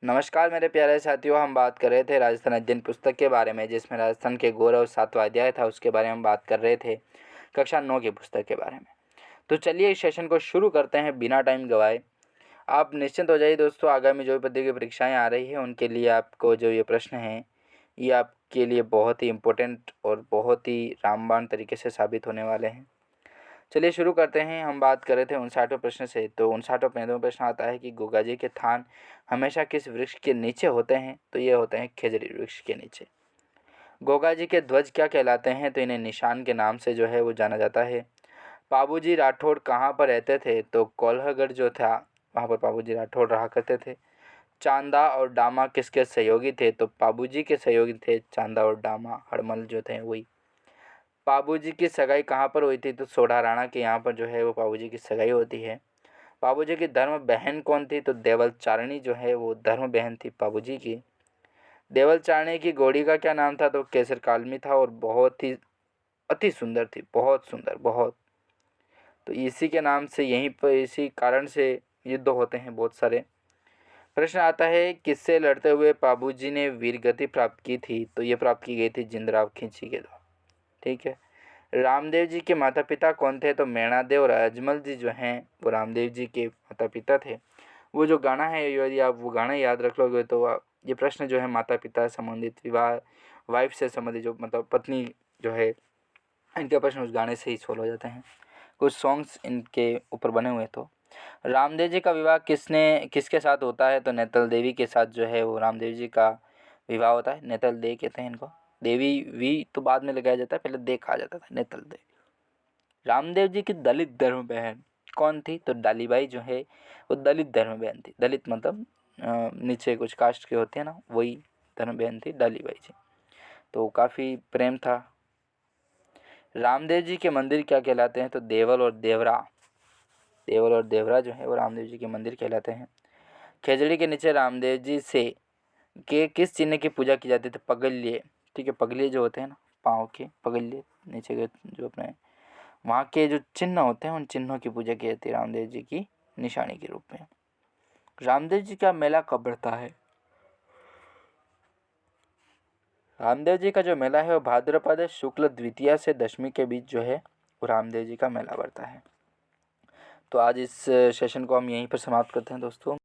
नमस्कार मेरे प्यारे साथियों, हम बात कर रहे थे राजस्थान अध्ययन पुस्तक के बारे में, जिसमें राजस्थान के गौरव 7वां अध्याय था, उसके बारे में हम बात कर रहे थे। कक्षा 9 की पुस्तक के बारे में। तो चलिए इस सेशन को शुरू करते हैं बिना टाइम गवाए। आप निश्चिंत हो जाइए दोस्तों, आगामी जो प्रतियोगी परीक्षाएं आ रही है उनके लिए आपको जो ये प्रश्न हैं ये आपके लिए बहुत ही इम्पोर्टेंट और बहुत ही रामबाण तरीके से साबित होने वाले हैं। चलिए शुरू करते हैं। हम बात कर रहे थे 59वें प्रश्न से। तो 59वां प्रश्न आता है कि गोगा जी के थान हमेशा किस वृक्ष के नीचे होते हैं? तो ये होते हैं खेजड़ी वृक्ष के नीचे। गोगा जी के ध्वज क्या कहलाते हैं? तो इन्हें निशान के नाम से जो है वो जाना जाता है। बाबूजी राठौड़ कहाँ पर रहते थे? तो कोल्हगढ़ जो था वहाँ पर बाबूजी राठौड़ रहा करते थे। चांदा और डामा किसके सहयोगी थे? तो बाबूजी के सहयोगी थे चांदा और डामा, हड़मल जो थे वही। बाबूजी की सगाई कहाँ पर हुई थी? तो सोढ़ा राणा के यहाँ पर जो है वो बाबूजी की सगाई होती है। बाबूजी की धर्म बहन कौन थी? तो देवल चारणी जो है वो धर्म बहन थी बाबूजी की। देवल चारणी की घोड़ी का क्या नाम था? तो केसर कालमी था और बहुत ही अति सुंदर थी, बहुत सुंदर, बहुत। तो इसी के नाम से यहीं पर इसी कारण से युद्ध होते हैं बहुत सारे। प्रश्न आता है किससे लड़ते हुए बाबूजी ने वीरगति प्राप्त की थी? तो ये प्राप्त की गई थी जिंदराव खिंची के द्वारा। ठीक है। रामदेव जी के माता पिता कौन थे? तो मैणादेव और अजमल जी जो हैं वो रामदेव जी के माता पिता थे। वो जो गाना है, यदि आप वो गाना याद रख लोगे तो ये प्रश्न जो है माता पिता संबंधित, विवाह, वाइफ से संबंधित, जो मतलब पत्नी जो है, इनके प्रश्न उस गाने से ही सोल्व हो जाते हैं। कुछ सॉन्ग्स इनके ऊपर बने हुए। तो रामदेव जी का विवाह किसके साथ होता है? तो नेतल देवी के साथ जो है वो रामदेव जी का विवाह होता है। नेतल दे कहते हैं इनको। देवी वी तो बाद में लगाया जाता है, पहले दे कहा जाता था, नेतल दे। रामदेव जी की दलित धर्म बहन कौन थी? तो डालीबाई जो है वो दलित धर्म बहन थी। दलित मतलब नीचे कुछ कास्ट के होते हैं ना, वही धर्म बहन थी डालीबाई जी। तो काफ़ी प्रेम था। रामदेव जी के मंदिर क्या कहलाते हैं? तो देवल और देवरा। देवल और देवरा जो है वो रामदेव जी के मंदिर कहलाते हैं। खेजड़ी के नीचे रामदेव जी से के किस चिन्ह की पूजा की जाती थी? पगल्य। ठीक है, पगल्य जो होते हैं ना, पाँव के पगल्य नीचे के जो अपने वहाँ के जो चिन्ह होते हैं उन चिन्हों की पूजा की जाती है रामदेव जी की निशानी के रूप में। रामदेव जी का मेला कब बढ़ता है? रामदेव जी का जो मेला है वो भाद्रपद शुक्ल द्वितीया से दशमी के बीच जो है वो रामदेव जी का मेला बढ़ता है। तो आज इस सेशन को हम यहीं पर समाप्त करते हैं दोस्तों।